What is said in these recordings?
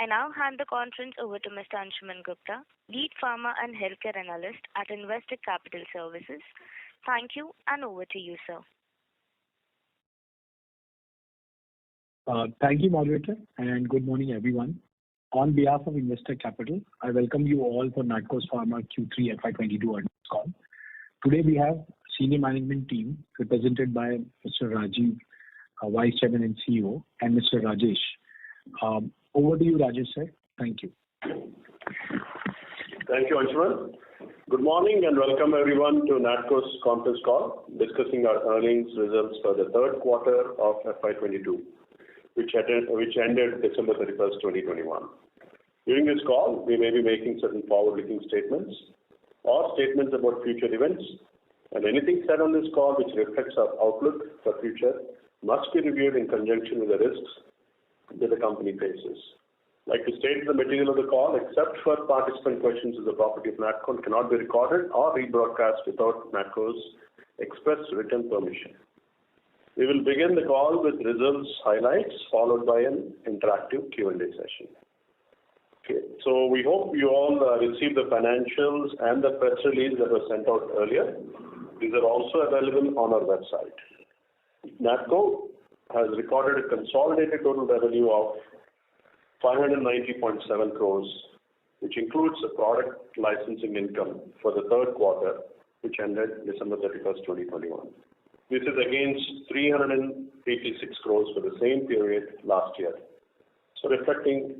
I now hand the conference over to Mr. Anshuman Gupta, Lead Pharma and Healthcare Analyst at Investec Capital Services. Thank you, and over to you, sir. Thank you, moderator, and good morning, everyone. On behalf of Investec Capital, I welcome you all for Natco Pharma Q3FY22 earnings call. Today we have senior management team represented by Mr. Rajiv, Vice Chairman and CEO, and Mr. Rajesh. Over to you, Rajesh, sir. Thank you. Thank you, Anshuman. Good morning and welcome everyone to Natco's conference call discussing our earnings results for the third quarter of FY22, which ended December 31st, 2021. During this call, we may be making certain forward-looking statements or statements about future events, and anything said on this call which reflects our outlook for future must be reviewed in conjunction with the risks that the company faces. Like to state the material of the call, except for participant questions, is the property of Natco and cannot be recorded or rebroadcast without Natco's express written permission. We will begin the call with results highlights followed by an interactive Q&A session. Okay, so we hope you all received the financials and the press release that was sent out earlier. These are also available on our website. Natco has recorded a consolidated total revenue of 590.7 crores, which includes the product licensing income for the third quarter, which ended December 31st, 2021. This is against 386 crores for the same period last year, so reflecting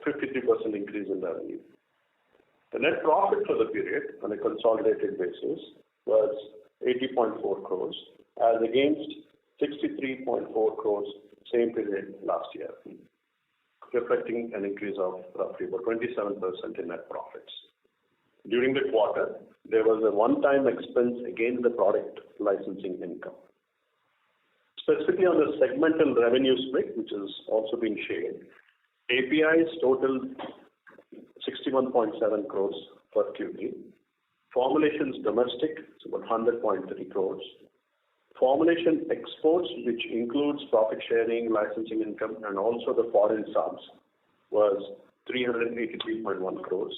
53% increase in revenue. The net profit for the period on a consolidated basis was 80.4 crores as against 63.4 crores same period last year, reflecting an increase of roughly about 27% in net profits. During the quarter, there was a one-time expense against the product licensing income. Specifically on the segmental revenue split, which has also been shared, APIs totaled 61.7 crores for Q3. Formulations domestic is about 100.3 crores. Formulation exports, which includes profit sharing, licensing income, and also the foreign subs, was 383.1 crores.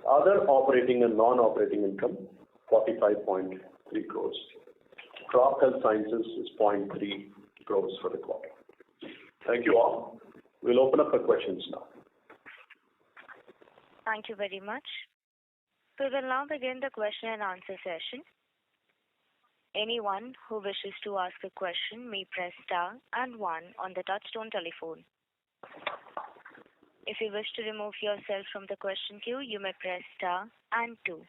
Other operating and non-operating income, 45.3 crores. Crop Health Sciences is 0.3 crores for the quarter. Thank you all. We'll open up for questions now. Thank you very much. We will now begin the question and answer session. Anyone who wishes to ask a question may press star and 1 on the touchtone telephone. If you wish to remove yourself from the question queue, you may press star and 2.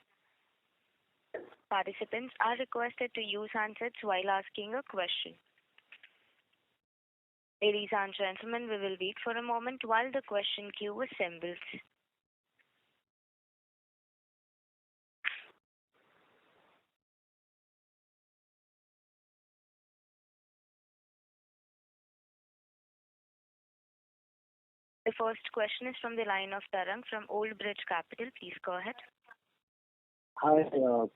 Participants are requested to use handsets while asking a question. Ladies and gentlemen, we will wait for a moment while the question queue assembles. The first question is from the line of Tarang from Old Bridge Capital. Please go ahead. Hi,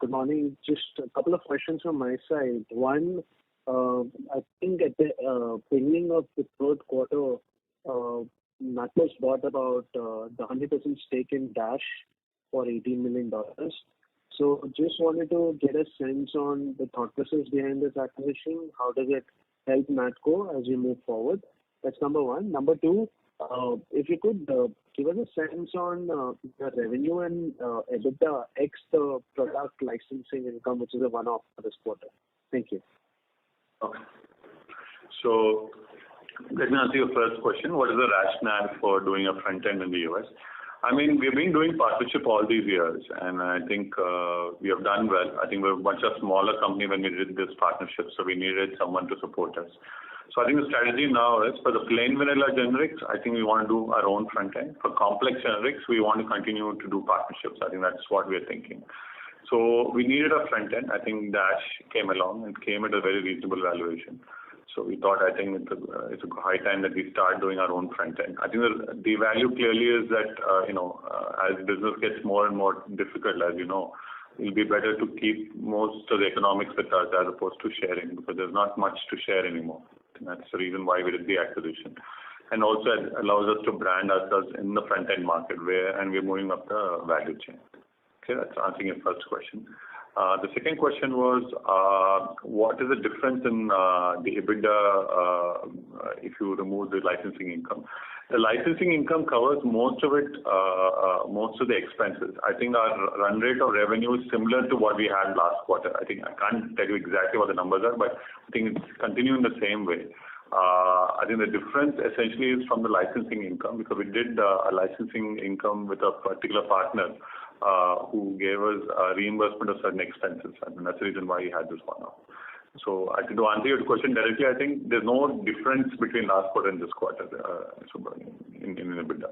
good morning. Just a couple of questions from my side. One, I think at the beginning of the third quarter, Natco's bought about the 100% stake in Dash for $18 million. So just wanted to get a sense on the thought process behind this acquisition. How does it help Natco as we move forward? That's number one. Number two, if you could give us a sense on the revenue and EBITDA ex the product licensing income, which is a one-off for this quarter. Thank you. Okay. So let me answer your first question. What is the rationale for doing a front end in the US? I mean, we've been doing partnership all these years, and I think we have done well. I think we're a much of smaller company when we did this partnership, so we needed someone to support us. So I think the strategy now is for the plain vanilla generics, I think we want to do our own front end. For complex generics, we want to continue to do partnerships. I think that's what we're thinking. So we needed a front end. I think Dash came along and came at a very reasonable valuation. So we thought, I think it's a high time that we start doing our own front end. I think the value clearly is that, as business gets more and more difficult, as you know, it'll be better to keep most of the economics with us as opposed to sharing, because there's not much to share anymore. And that's the reason why we did the acquisition. and also it allows us to brand ourselves in the front-end market and we're moving up the value chain. Okay, that's answering your first question. The second question was, what is the difference in the EBITDA if you remove the licensing income? The licensing income covers most of it, most of the expenses. I think our run rate of revenue is similar to what we had last quarter. I can't tell you exactly what the numbers are, but I think it's continuing the same way. I think the difference essentially is from the licensing income, because we did a licensing income with a particular partner who gave us a reimbursement of certain expenses, and that's the reason why he had this one-off. So I think to answer your question directly, I think there's no difference between last quarter and this quarter in EBITDA.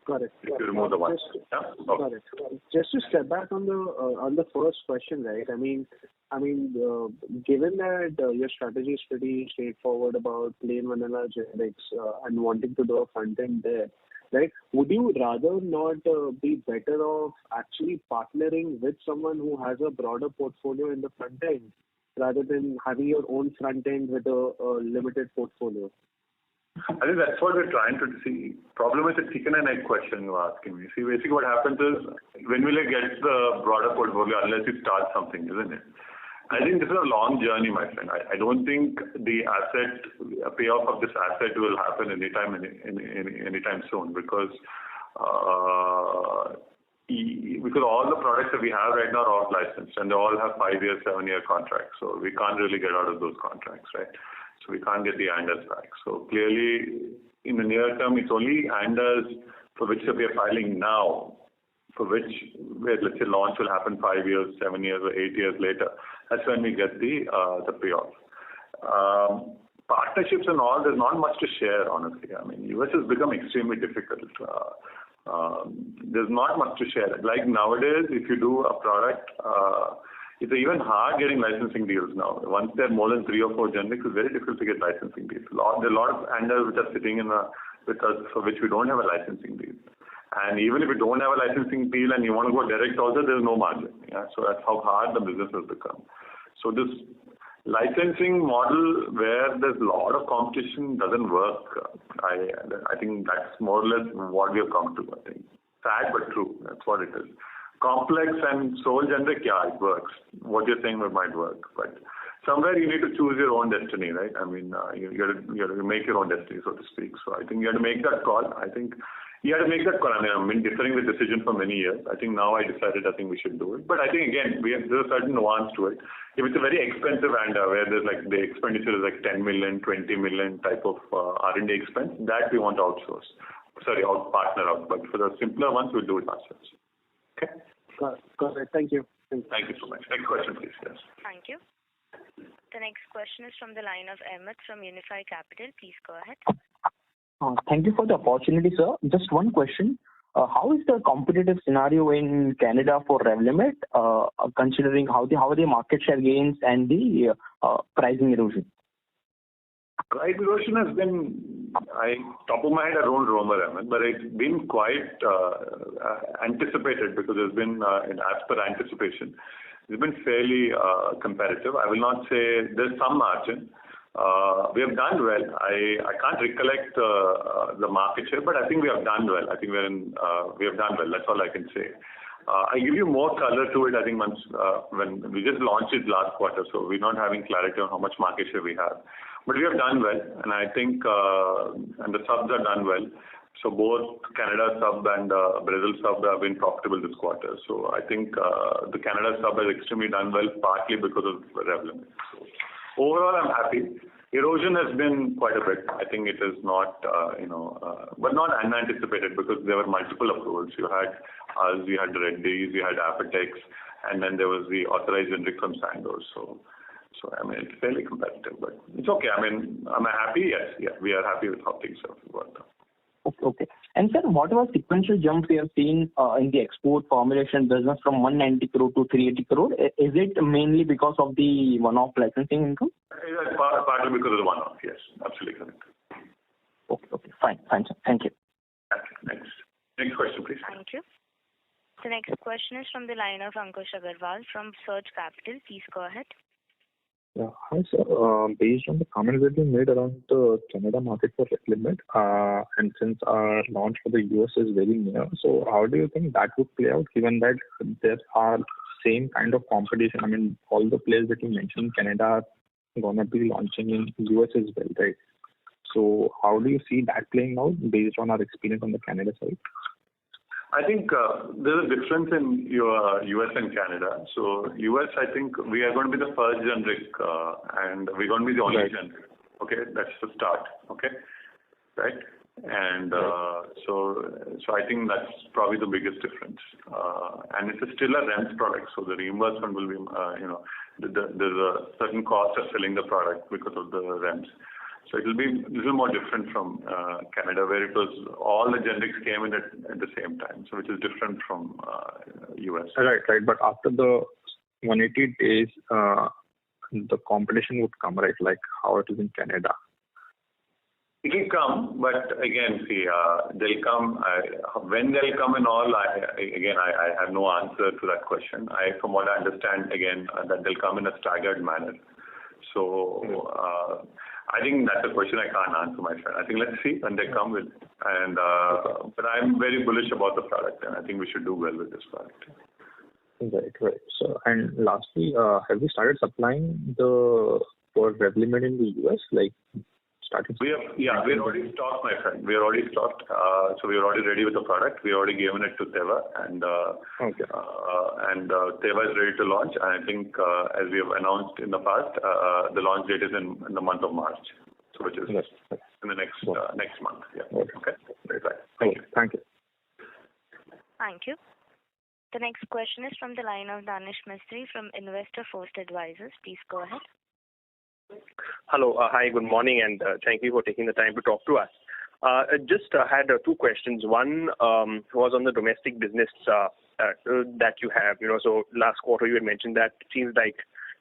Got it. If you remove the one. Got it. Just to step back on the first question, right? I mean, given that your strategy is pretty straightforward about plain vanilla generics and wanting to do a front end there, right? Would you rather not be better off actually partnering with someone who has a broader portfolio in the front end, rather than having your own front end with a limited portfolio? I think that's what we're trying to see. Problem is a chicken and egg question you're asking me. See, basically what happens is, when will I get the broader portfolio unless you start something, isn't it? I think this is a long journey, my friend. I don't think the payoff of this asset will happen anytime soon, because all the products that we have right now are all licensed, and they all have 5-year, 7-year contracts. So we can't really get out of those contracts, right? So we can't get the ANDAs back. So clearly, in the near term, it's only ANDAs for which we are filing now, where let's say launch will happen 5 years, 7 years, or 8 years later. That's when we get the payoff. Partnerships and all, there's not much to share, honestly. I mean, US has become extremely difficult. There's not much to share. Like nowadays, if you do a product, it's even hard getting licensing deals now. Once there are more than 3 or 4 generics, it's very difficult to get licensing deals. There are a lot of ANDAs which are sitting with us for which we don't have a licensing deal. And even if you don't have a licensing deal and you want to go direct also, there's no margin. Yeah? So that's how hard the business has become. So this licensing model where there's a lot of competition doesn't work. I think that's more or less what we have come to. I think sad but true. That's what it is. Complex and sole generic, yeah, it works. What you're saying might work, but somewhere you need to choose your own destiny, right? I mean, you got to make your own destiny, so to speak. So I think you have to make that call. I think you have to make that call. I mean, I've been deferring the decision for many years. I think now I decided I think we should do it. But I think again, there's a certain nuance to it. If it's a very expensive ANDA where there's like the expenditure is like 10 million, 20 million type of R&D expense, that we want to outsource. Partner out. But for the simpler ones, we'll do it ourselves. Okay? Got it. Thank you. Thank you so much. Next question, please. Yes. Thank you. The next question is from the line of Ahmed from Unifi Capital. Please go ahead. Thank you for the opportunity, sir. Just one question. How is the competitive scenario in Canada for Revlimid, considering how the market share gains and the pricing erosion? Price erosion has been, top of my head, I don't remember, Ahmed, but it's been quite anticipated, because there's been, as per anticipation, it's been fairly competitive. I will not say there's some margin. We have done well. I can't recollect the market share, but I think we have done well. I think we have done well. That's all I can say. I give you more color to it, I think, once when we just launched it last quarter, so we're not having clarity on how much market share we have. But we have done well, and I think and the subs are done well. So both Canada sub and Brazil sub have been profitable this quarter. So I think the Canada sub has extremely done well, partly because of Revlimid. So overall, I'm happy. Erosion has been quite a bit. I think it is not, but not unanticipated, because there were multiple approvals. You had us, you had Reddy's, you had Apotex, and then there was the authorized generic from Sandoz. So I mean, it's fairly competitive, but it's okay. I mean, am I happy? Yes. Yeah, we are happy with how things have worked out. Okay. And sir, what was sequential jump we have seen in the export formulation business from 190 crore to 380 crore? Is it mainly because of the one-off licensing income? It's partly because of the one-off, yes. Absolutely correct. Okay. Fine, sir. Thank you. Next question, please. Thank you. The next question is from the line of Ankush Agarwal from Surge Capital. Please go ahead. Yeah. Hi, sir. Based on the comments that you made around the Canada market for Revlimid, and since our launch for the US is very near, so how do you think that would play out, given that there are same kind of competition? I mean, all the players that you mentioned, Canada are gonna be launching in US as well, right? So how do you see that playing out based on our experience on the Canada side? I think there's a difference in your US and Canada. So US, I think we are going to be the first generic, and we're going to be the only generic. Okay, that's the start. Okay, right? And so I think that's probably the biggest difference. And it's still a REMS product, so the reimbursement will be, there's a certain cost of selling the product because of the REMS. So it will be a little more different from Canada, where it was all the generics came in at the same time, so which is different from US. Right. But after the 180 days, the competition would come, right? Like how it is in Canada. It will come, but again, see, they'll come. When they'll come and all, I have no answer to that question. From what I understand, again, that they'll come in a staggered manner. So. I think that's a question I can't answer, my friend. I think let's see when they come with, and but I'm very bullish about the product, and I think we should do well with this product. Right. So, and lastly, have we started supplying for Revlimid in the US? Like starting? We're already stocked, my friend. We're already stocked. So we're already ready with the product. We already given it to Teva, and Teva is ready to launch. And I think, as we have announced in the past, the launch date is in the month of March, so which is in the next month. Yeah. Okay. Right. Thank you. Thank you. Thank you. The next question is from the line of Danish Mistry from Investor First Advisors. Please go ahead. Hello. Hi, good morning, and thank you for taking the time to talk to us. Just had two questions. One was on the domestic business that you have. So last quarter you had mentioned that it seems like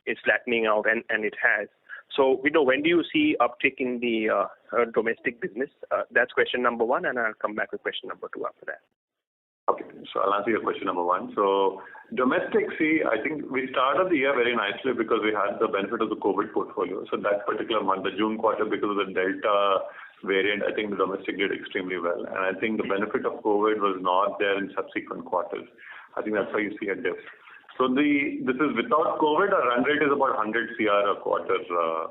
it's flattening out, and it has. So, when do you see uptick in the domestic business? That's question number one, and I'll come back with question number two after that. Okay, so I'll answer your question number one. So domestic, I think we started the year very nicely because we had the benefit of the COVID portfolio. So that particular month, the June quarter, because of the Delta variant, I think the domestic did extremely well. And I think the benefit of COVID was not there in subsequent quarters. I think that's why you see a dip. So this is without COVID, our run rate is about 100 CR a quarter,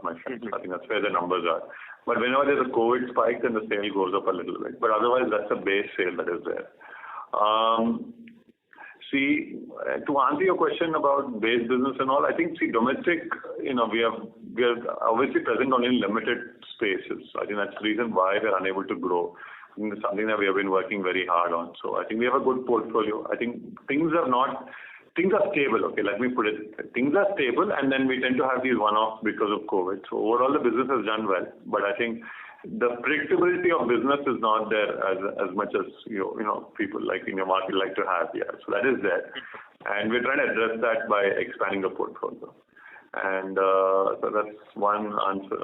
my friend. I think that's where the numbers are. But whenever there's a COVID spike, then the sale goes up a little bit. But otherwise, that's a base sale that is there. To answer your question about base business and all, I think domestic, we are obviously present only in limited spaces. So I think that's the reason why we're unable to grow. I think it's something that we have been working very hard on. So I think we have a good portfolio. I think things are stable. Okay, let me put it. Things are stable, and then we tend to have these one-offs because of COVID. So overall, the business has done well, but I think the predictability of business is not there as much as people like in your market like to have. Yeah, so that is there, and we're trying to address that by expanding the portfolio. And so that's one answer.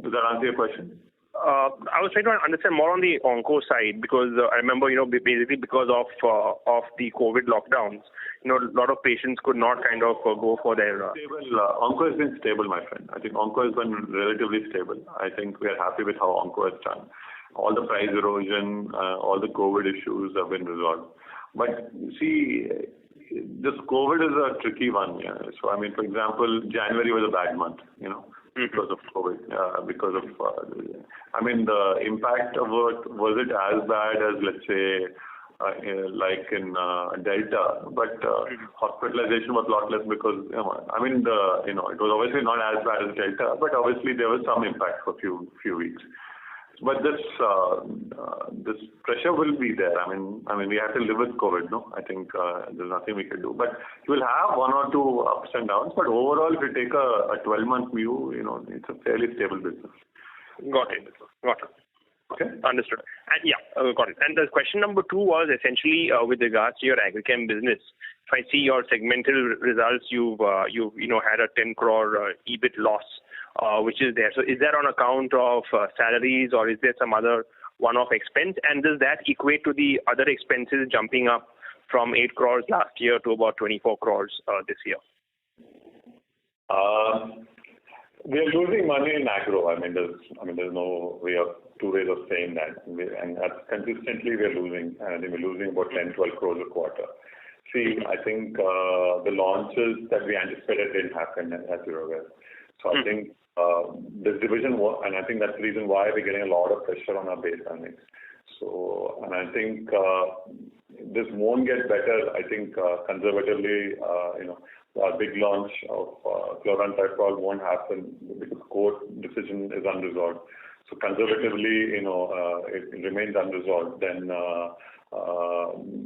Does that answer your question? I was trying to understand more on the onco side because I remember, basically because of the COVID lockdowns, a lot of patients could not kind of go for their. Stable. Onco has been stable, my friend. I think onco has been relatively stable. I think we are happy with how onco has done. All the price erosion, all the COVID issues have been resolved. But see, this COVID is a tricky one. Yeah. So I mean, for example, January was a bad month. Because of COVID, the impact of it, was it as bad as, let's say, like in Delta, but hospitalization was a lot less because, it was obviously not as bad as Delta, but obviously there was some impact for a few weeks. But this pressure will be there. I mean, we have to live with COVID, no? I think there's nothing we can do. But you will have one or two ups and downs. But overall, if you take a 12-month view, it's a fairly stable business. Got it. Okay. Understood. And got it. And the question number two was essentially with regards to your agrichem business. If I see your segmental results, you've had a 10 crore EBIT loss. Which is there. So is that on account of salaries or is there some other one-off expense? And does that equate to the other expenses jumping up from 8 crores last year to about 24 crores this year? We are losing money in agro. There's no way of two ways of saying that. And that's consistently we are losing. And we're losing about 10, 12 crores a quarter. See, I think the launches that we anticipated didn't happen, as you're aware. So I think this division, and I think that's the reason why we're getting a lot of pressure on our base earnings. So, and I think this won't get better. I think conservatively, our big launch of chlorantraniliprole won't happen because court decision is unresolved. So conservatively, it remains unresolved. Then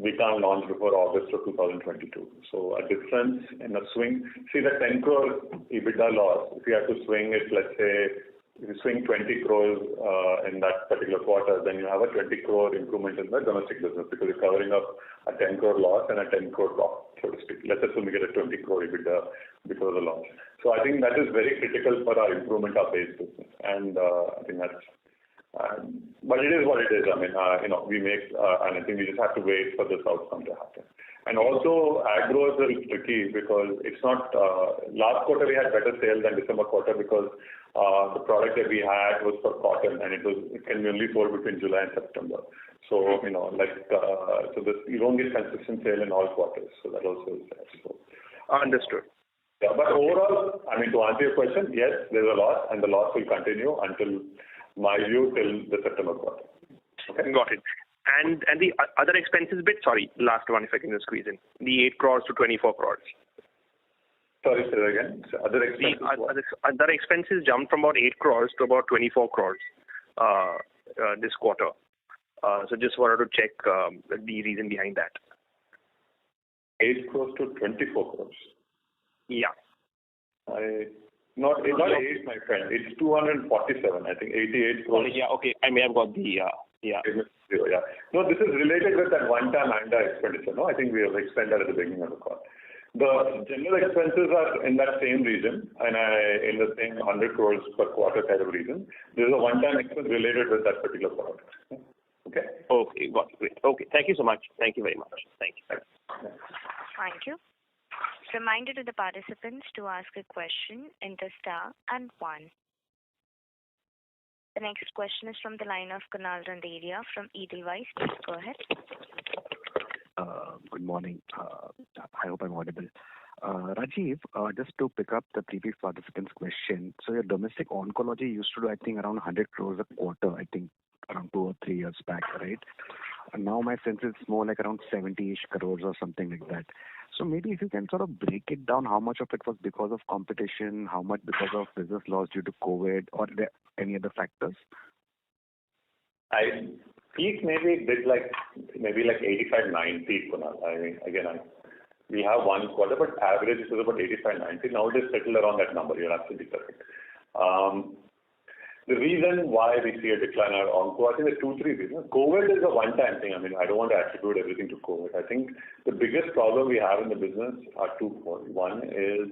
we can't launch before August of 2022. So a difference in a swing. See the 10 crore EBITDA loss. If you have to swing it, let's say, if you swing 20 crores in that particular quarter, then you have a 20 crore improvement in the domestic business because you're covering up a 10 crore loss and a 10 crore profit, so to speak. Let's assume we get a 20 crore EBITDA because of the launch. So I think that is very critical for our improvement of base business. And I think that's, but it is what it is. We make, and I think we just have to wait for this outcome to happen. And also, agro is a little tricky because it's not, last quarter we had better sales than December quarter because the product that we had was for cotton and it can be only sold between July and September. So, you don't get consistent sale in all quarters. So that also is there. So. Understood. Yeah, but overall, to answer your question, yes, there's a loss and the loss will continue until, my view, till the September quarter. Okay? Got it. And the other expenses bit, sorry, last one if I can just squeeze in. The 8 crores to 24 crores. Sorry, say that again. So other expenses. Other expenses jumped from about 8 crores to about 24 crores this quarter. So just wanted to check the reason behind that. 8 crores to 24 crores. Yeah. Not 8, my friend. It's 247. I think 88 crores. Yeah. Okay. I may have got the yeah. Yeah. No, this is related with that one-time ANDA expenditure. No, I think we have explained that at the beginning of the call. The general expenses are in that same region and in the same 100 crores per quarter kind of region. There is a one-time expense related with that particular product. Okay? Okay, got it. Great. Okay, thank you so much. Thank you very much. Thank you. Thank you. Reminder to the participants to ask a question, enter star and 1. The next question is from the line of Kunal Randeria from Edelweiss. Please go ahead. Good morning. I hope I'm audible. Rajiv, just to pick up the previous participant's question. So your domestic oncology used to do, I think, around 100 crores a quarter, I think around 2 or 3 years back, right? And now my sense is more like around 70-ish crores or something like that. So maybe if you can sort of break it down, how much of it was because of competition, how much because of business loss due to COVID, or there any other factors? I peak maybe did like 85, 90, Kunal. We have one quarter, but average is about 85, 90. Now it is settled around that number. You're absolutely correct. The reason why we see a decline in our onco, I think there's 2-3 reasons. COVID is a one-time thing. I don't want to attribute everything to COVID. I think the biggest problem we have in the business are twofold. One is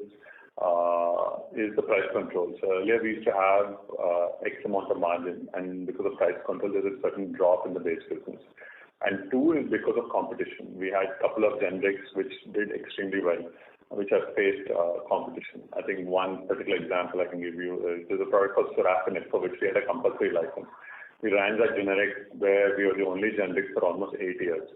the price control. So earlier we used to have X amount of margin, and because of price control, there's a certain drop in the base business. And 2 is because of competition. We had a couple of generics which did extremely well, which have faced competition. I think one particular example I can give you is there's a product called Sorafenib for which we had a compulsory license. We ran that generic where we were the only generic for almost 8 years.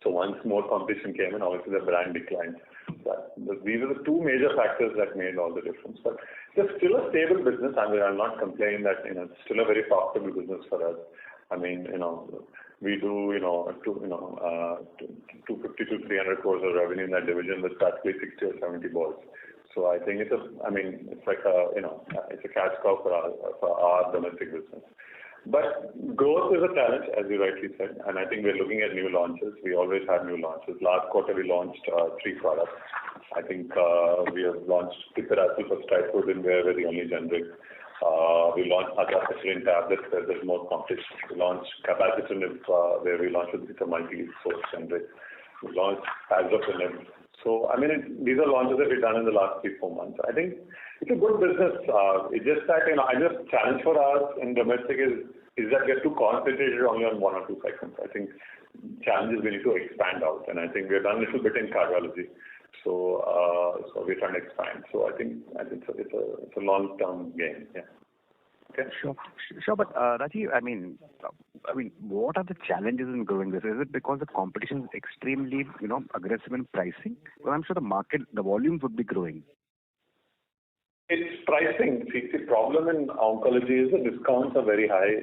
So once more competition came in, obviously the brand declined. These are the 2 major factors that made all the difference. But it's still a stable business. I'll not complain that it's still a very profitable business for us. We do 250 to 300 crores of revenue in that division with practically 60 or 70 balls. So I think it's like it's a cash cow for our domestic business. But growth is a challenge, as you rightly said, and I think we're looking at new launches. We always have new launches. Last quarter we launched 3 products. I think we have launched Tipiracil for Strychnine, where we're the only generic. We launched Azathioprine tablets where there's more competition. We launched Cabazitaxel where we launched with a multi-source generic. We launched Azathioprine. So these are launches that we've done in the last 3-4 months. I think it's a good business. It's just that I just challenge for us in domestic is that we're too concentrated only on 1 or 2 segments. I think challenges we need to expand out, and I think we've done a little bit in cardiology. So we're trying to expand. So I think it's a long-term game. Yeah. Okay. Sure. But Rajiv, I mean, what are the challenges in growing this? Is it because the competition is extremely, aggressive in pricing? Well, I'm sure the volumes would be growing. It's pricing. See, the problem in oncology is the discounts are very high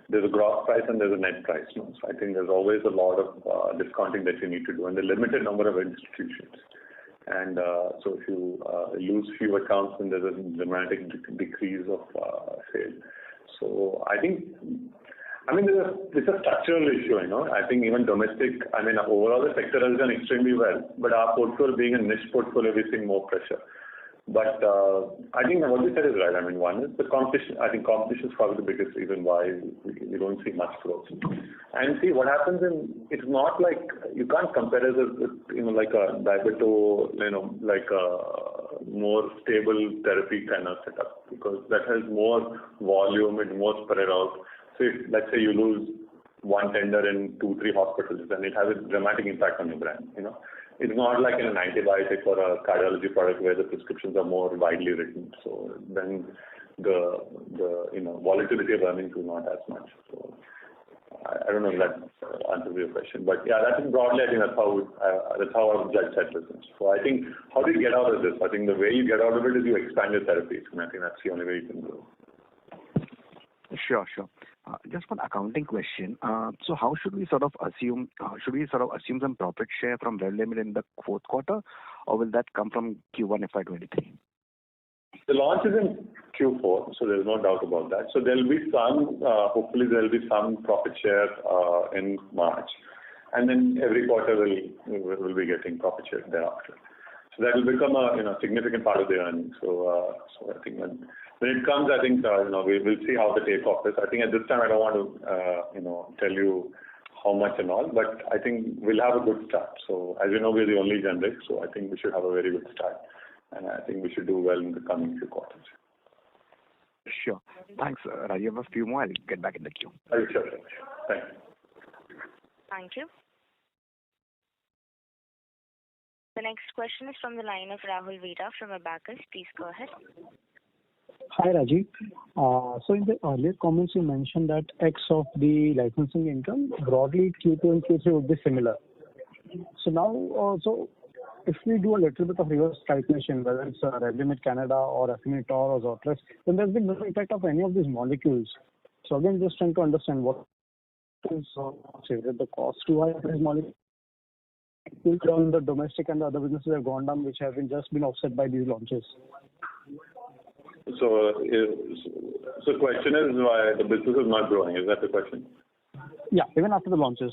there's a gross price and there's a net price. No? So I think there's always a lot of discounting that you need to do, and the limited number of institutions. And so if you lose few accounts, then there's a dramatic decrease of sale. So I think, it's a structural issue, I think even domestic, overall the sector has done extremely well, but our portfolio being a niche portfolio, we're seeing more pressure. But I think what you said is right. One is the competition. I think competition is probably the biggest reason why we don't see much growth. And see what happens it's not like you can't compare it with like a diabeto, like a more stable therapy kind of setup, because that has more volume and more spread out. So if, let's say you lose one tender in 2-3 hospitals, then it has a dramatic impact on your brand. It's not like in an antibiotic or a cardiology product where the prescriptions are more widely written. So then the volatility of earnings is not as much. So I don't know if that answers your question, but yeah, that's broadly. I think that's how I would judge that business. So I think how do you get out of this? I think the way you get out of it is you expand your therapies, and I think that's the only way you can grow. Sure. Just one accounting question. So how should we sort of assume? Should we sort of assume some profit share from Revlimid in the fourth quarter, or will that come from Q1 FY23? The launch is in Q4, so there's no doubt about that. So there'll be some, hopefully there'll be some profit share in March, and then every quarter we'll be getting profit share thereafter. So that will become a significant part of the earnings. So I think when it comes, I think we'll see how the takeoff is. I think at this time I don't want to tell you how much and all, but I think we'll have a good start. So as you know, we're the only generic, so I think we should have a very good start, and I think we should do well in the coming few quarters. Sure. Thanks, Rajiv. A few more. I'll get back in the queue. Sure. Thanks. Thank you. The next question is from the line of Rahul Veera from Abacus. Please go ahead. Hi, Rajiv. So in the earlier comments, you mentioned that X of the licensing income, broadly Q2 and Q3 would be similar. So now, if we do a little bit of reverse calculation, whether it's Revlimid Canada or Afinitor or Zortress, then there's been no impact of any of these molecules. So again, just trying to understand what is the cost too high of these molecules on the domestic and the other businesses have gone down, which have just been offset by these launches. So the question is why the business is not growing. Is that the question? Yeah, even after the launches.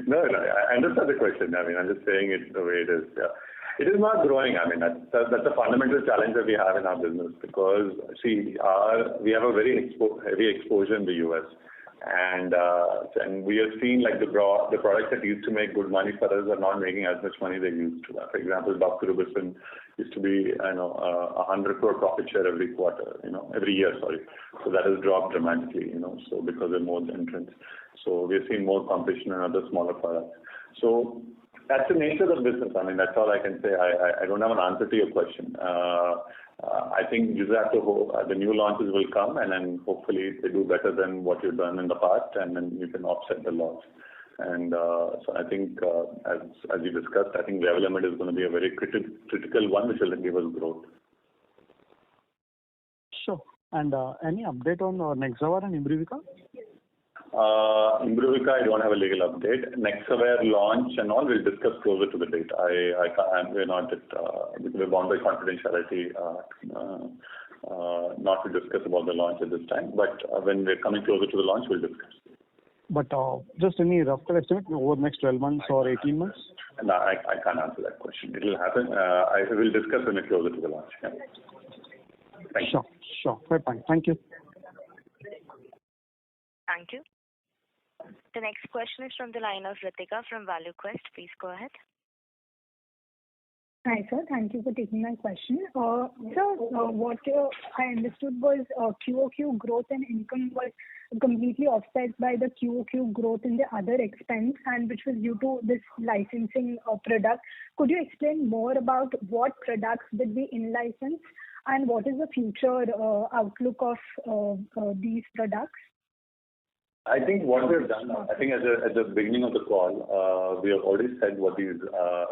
No, I understand the question. I'm just saying it the way it is. Yeah. It is not growing. That's a fundamental challenge that we have in our business, because we have a very heavy exposure in the US. And we have seen like the products that used to make good money for us are not making as much money they used to. For example, doxorubicin used to be 100 crore profit share every year. So that has dropped dramatically. So because of more entrants. So we're seeing more competition in other smaller products. So that's the nature of the business. That's all I can say. I don't have an answer to your question. I think you just have to hope the new launches will come, and then hopefully they do better than what you've done in the past, and then you can offset the loss. And so I think, as you discussed, I think Revlimid is going to be a very critical one, which will give us growth. Sure. And any update on Nexavar and Imbruvica? Imbruvica, I don't have a legal update. Nexavar launch and all we'll discuss closer to the date. We're not because we're bound by confidentiality not to discuss about the launch at this time. But when we're coming closer to the launch, we'll discuss. But just any rough estimate over the next 12 months or 18 months? No, I can't answer that question. It will happen. I will discuss when we're closer to the launch. Yeah. Thank you. Sure. Fair point. Thank you. Thank you. The next question is from the line of Ritika from ValueQuest. Please go ahead. Hi, sir. Thank you for taking my question. Sir, what I understood was QOQ growth and income was completely offset by the QOQ growth in the other expense, and which was due to this licensing product. Could you explain more about what products did we in-license and what is the future outlook of these products? I think what we've done, I think at the beginning of the call, we have already said what is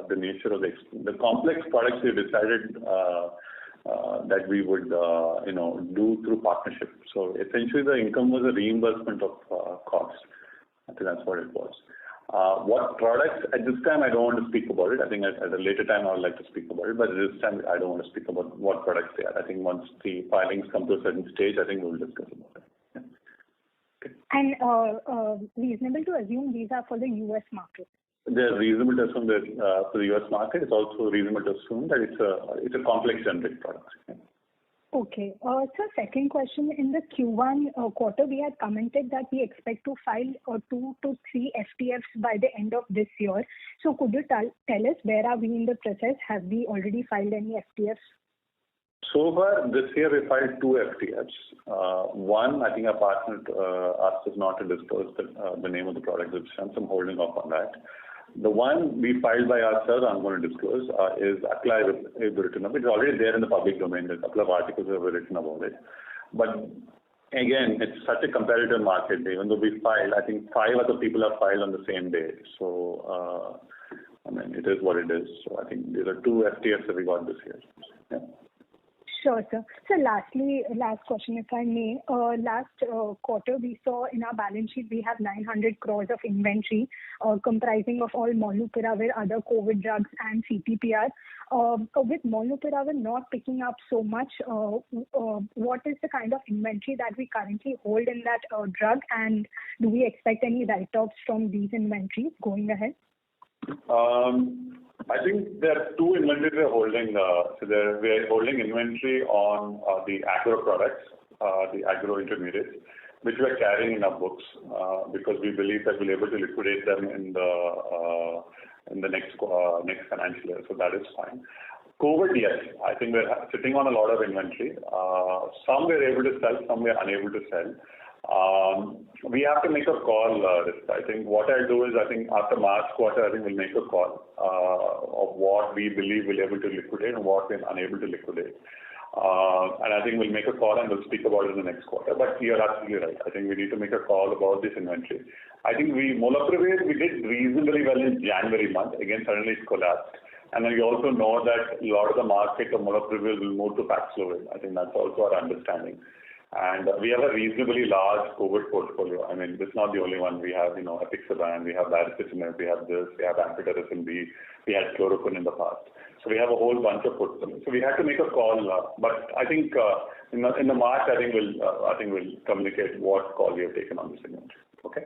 the nature of the complex products we decided that we would do through partnership. So essentially the income was a reimbursement of costs. I think that's what it was. What products, at this time I don't want to speak about it. I think at a later time I would like to speak about it, but at this time I don't want to speak about what products they are. I think once the filings come to a certain stage, I think we'll discuss about it. And reasonable to assume these are for the US market? They're reasonable to assume that for the US market. It's also reasonable to assume that it's a complex generic product. Yeah. Okay. So second question, in the Q1 quarter, we had commented that we expect to file 2 to 3 FTFs by the end of this year. So could you tell us where are we in the process? Have we already filed any FTFs? So far this year we filed 2 FTFs. One, I think our partner asked us not to disclose the name of the product, which I'm holding off on that. The one we filed by ourselves, I'm going to disclose, is Aclaivitinib. It's already there in the public domain. There's a couple of articles that were written about it. But again, it's such a competitive market. Even though we filed, I think 5 other people have filed on the same day. So, it is what it is. So I think there are 2 FTFs that we got this year. Yeah. Sure, sir. So lastly, last question, if I may. Last quarter, we saw in our balance sheet, we have 900 crores of inventory comprising of all molnupiravir, other COVID drugs and CTPR. With molnupiravir not picking up so much, what is the kind of inventory that we currently hold in that drug, and do we expect any write-offs from these inventories going ahead? I think there are 2 inventories we are holding. We are holding inventory on the agro products, the agro intermediates, which we are carrying in our books because we believe that we'll be able to liquidate them in the next financial year. So that is fine. COVID, yes. I think we're sitting on a lot of inventory. Some we're able to sell, some we're unable to sell. We have to make a call. I think what I'll do is, I think after March quarter, I think we'll make a call of what we believe we'll be able to liquidate and what we're unable to liquidate. And I think we'll make a call and we'll speak about it in the next quarter. But you're absolutely right. I think we need to make a call about this inventory. I think molnupiravir, we did reasonably well in January month. Again, suddenly it collapsed. And then we also know that a lot of the market of molnupiravir will move to Paxlovid. I think that's also our understanding. And we have a reasonably large COVID portfolio. I mean, this is not the only one. We have, Apixaban, we have Baricitinib, we have this, we have Amphotericin B, we had Chloroquine in the past. So we have a whole bunch of portfolio. So we had to make a call. But I think in the March, I think we'll communicate what call we have taken on this inventory. Okay.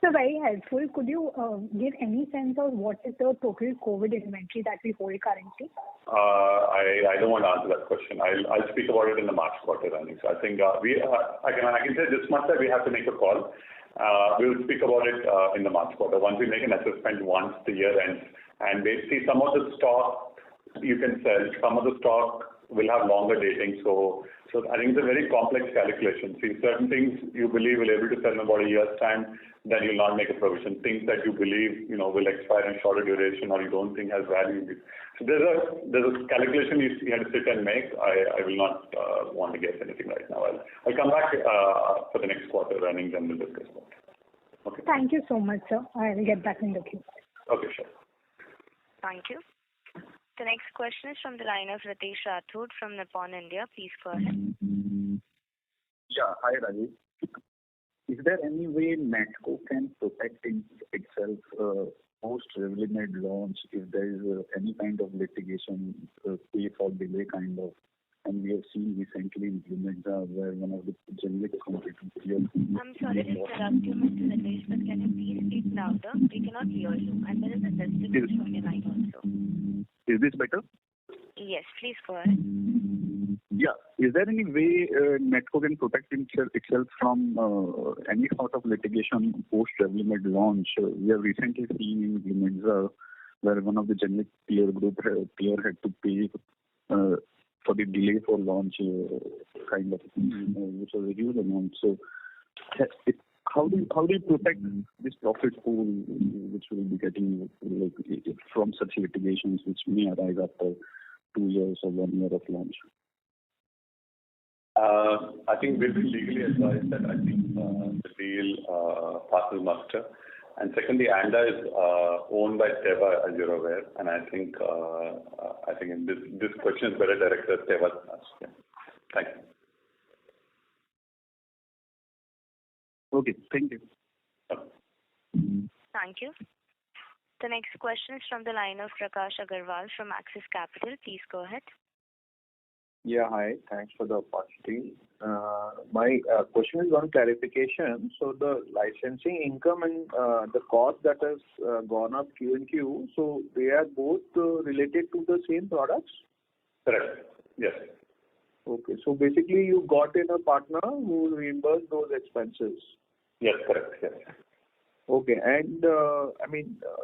So very helpful. Could you give any sense of what is the total COVID inventory that we hold currently? I don't want to answer that question. I'll speak about it in the March quarter earnings. So I think I can say this much that we have to make a call. We will speak about it in the March quarter once we make an assessment once the year ends. And basically some of the stock you can sell, some of the stock will have longer dating. So I think it's a very complex calculation. See, certain things you believe will be able to sell in about a year's time, then you'll not make a provision. Things that you believe will expire in shorter duration or you don't think has value. So there's a calculation you have to sit and make. I will not want to guess anything right now. I'll come back for the next quarter earnings and we'll discuss about it. Okay. Thank you so much, sir. I will get back in the queue. Okay, sure. Thank you. The next question is from the line of Ritesh Rathod from Nippon India. Please go ahead. Yeah. Hi, Rajeev. Is there any way Natco can protect itself post-Revlimid launch if there is any kind of litigation, pay for delay kind of? And we have seen recently in Lumidza where one of the generic competitors. I'm sorry to interrupt you, Mr. Ritesh, but can you please speak louder? We cannot hear you, and there is a disturbance from your line also. Is this better? Yes, please go ahead. Yeah. Is there any way Natco can protect itself from any sort of litigation post-Revlimid launch? We have recently seen in Lumidza where one of the generic peer had to pay for the delay for launch kind of, which was a huge amount. So How do you protect this profit pool which will be getting from such litigations which may arise after 2 years or 1 year of launch? I think we've been legally advised that I think the deal passes muster. And secondly, ANDA is owned by Teva, as you're aware, and I think this question is better directed at Teva. Yeah. Thank you. Okay, thank you. Thank you. The next question is from the line of Prakash Agarwal from Axis Capital. Please go ahead. Yeah, hi. Thanks for the opportunity. My question is one clarification. So the licensing income and the cost that has gone up Q and Q, so they are both related to the same products? Correct. Yes. Okay. So basically you got in a partner who will reimburse those expenses? Yes, correct. Yes. Okay. And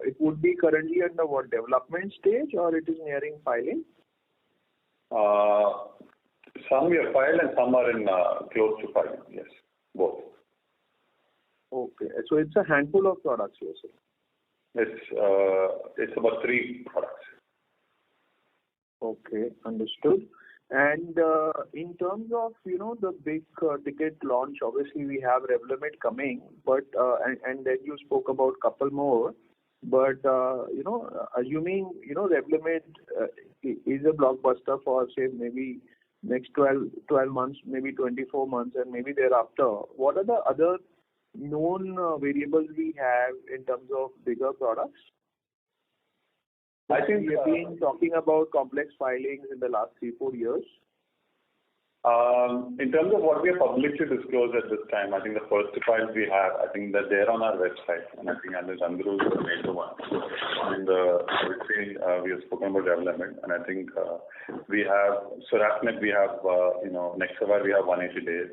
it would be currently under what, development stage, or it is nearing filing? Some we have filed and some are in close to filing. Yes, both. Okay. So it's a handful of products, you say? It's about 3 products. Okay, understood. And in terms of, the big ticket launch, obviously we have Revlimid coming, but and then you spoke about couple more. But, assuming, Revlimid is a blockbuster for, say, maybe next 12 months, maybe 24 months, and maybe thereafter, what are the other known variables we have in terms of bigger products? I think we have been talking about complex filings in the last 3-4 years. In terms of what we have publicly disclosed at this time, I think the first 2 files we have, I think that they're on our website, and I think Andrew is the major one. And I would say we have spoken about Revlimid, and I think we have Sorafenib, we have Nexavar, we have 180 days.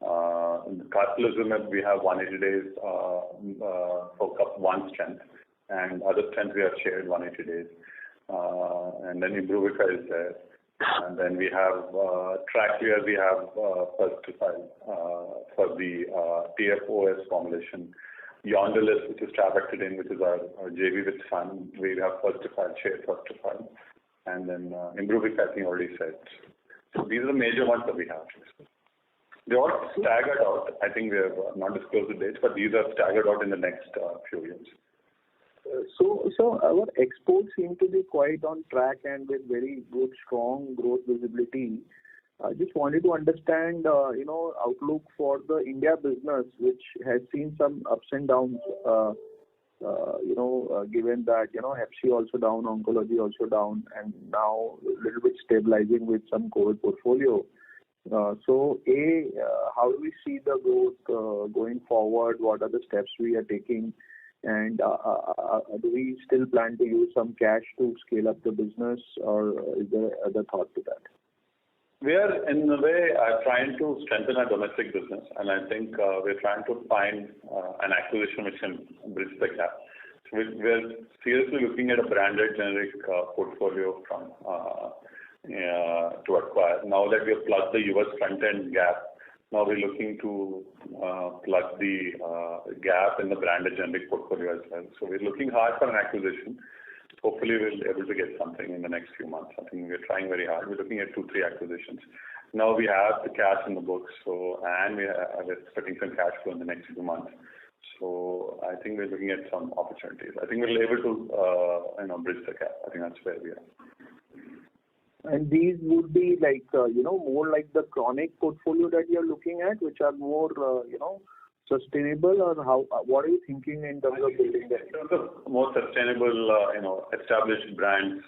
Carfilzomib, we have 180 days for one strength, and other strengths we have shared 180 days. And then Imbruvica is there. And then we have Tracleer, we have first to file for the TFOS formulation. Yondelis, which is Trabectedin, which is our JV with Sun, we have first to file, shared first to file. And then Imbruvica, I think already said. So these are the major ones that we have. They all staggered out. I think we have not disclosed the dates, but these are staggered out in the next few years. So our exports seem to be quite on track and with very good, strong growth visibility. I just wanted to understand, outlook for the India business, which has seen some ups and downs, given that, Hep C also down, oncology also down, and now a little bit stabilizing with some COVID portfolio. How do we see the growth going forward? What are the steps we are taking? And do we still plan to use some cash to scale up the business, or is there other thought to that? We are, in a way, trying to strengthen our domestic business, and I think we're trying to find an acquisition which can bridge the gap. So we're seriously looking at a branded generic portfolio to acquire. Now that we have plugged the US front-end gap, now we're looking to plug the gap in the branded generic portfolio as well. So we're looking hard for an acquisition. Hopefully we'll be able to get something in the next few months. I think we're trying very hard. We're looking at 2-3 acquisitions. Now we have the cash in the books, and we're expecting some cash flow in the next few months. So I think we're looking at some opportunities. I think we'll be able to bridge the gap. I think that's where we are. And these would be like, more like the chronic portfolio that you're looking at, which are more, sustainable, or how? What are you thinking in terms of building that? In terms of more sustainable, established brands,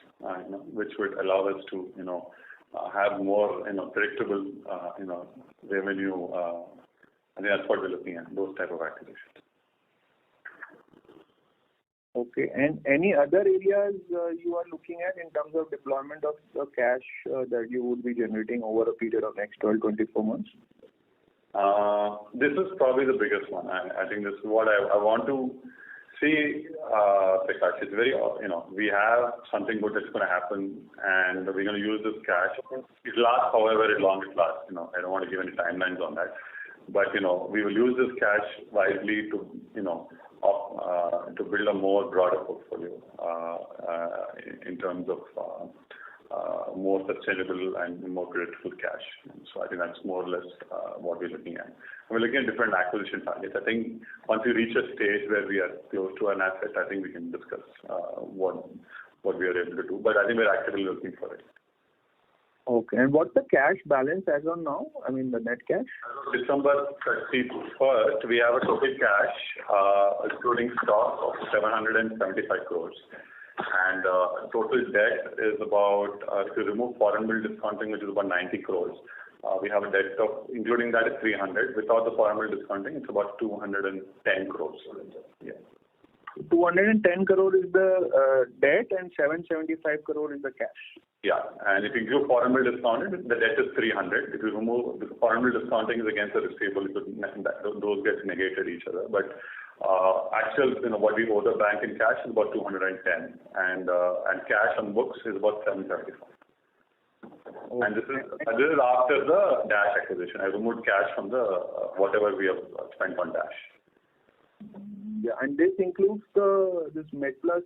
which would allow us to, have more, predictable, revenue. I think that's what we're looking at, those type of acquisitions. Okay. And any other areas you are looking at in terms of deployment of the cash that you would be generating over a period of next 12-24 months? This is probably the biggest one. I think this is what I want to see, Prakash. It's very, we have something good that's going to happen, and we're going to use this cash. It lasts however long it lasts. I don't want to give any timelines on that. But we will use this cash wisely to to build a more broader portfolio in terms of more sustainable and more critical cash. So I think that's more or less what we're looking at. We're looking at different acquisition targets. I think once we reach a stage where we are close to an asset, I think we can discuss what we are able to do. But I think we're actively looking for it. Okay. And what's the cash balance as of now? I mean, the net cash? December 31st, we have a total cash, including stock, of 775 crores. And total debt is about, if you remove foreign bill discounting, which is about 90 crores, we have a debt of, including that, is 300. Without the foreign bill discounting, it's about 210 crores. Yeah. 210 crore is the debt and 775 crore is the cash. Yeah, and if you include foreign bill discounting, the debt is 300. If you remove the foreign bill discounting is against the receivable, those get negated each other. But actual, what we owe the bank in cash is about 210, and cash on books is about 775. Okay. And this is after the Dash acquisition. I removed cash from the whatever we have spent on Dash. Yeah, and this includes this MedPlus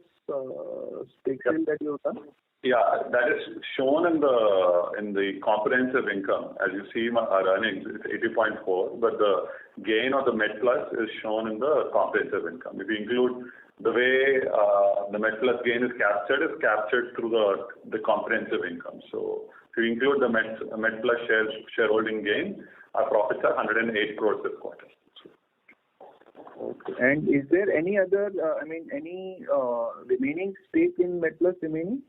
stake sale that you have done? Yeah, that is shown in the comprehensive income. As you see, our earnings is 80.4, but the gain of the MedPlus is shown in the comprehensive income. If you include the way the MedPlus gain is captured through the comprehensive income. So if you include the MedPlus shareholding gain, our profits are 108 crores this quarter. Okay. And is there any other, any remaining stake in MedPlus remaining?